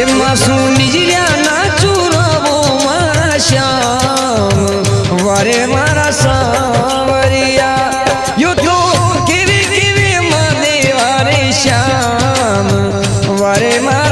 એમાં શું નીજર્યા નાચું રવો મારા શ્યામ વારે મારા સાવરિયા યો તો કેવી કેવી મારે વારે શ્યામ વારે મારા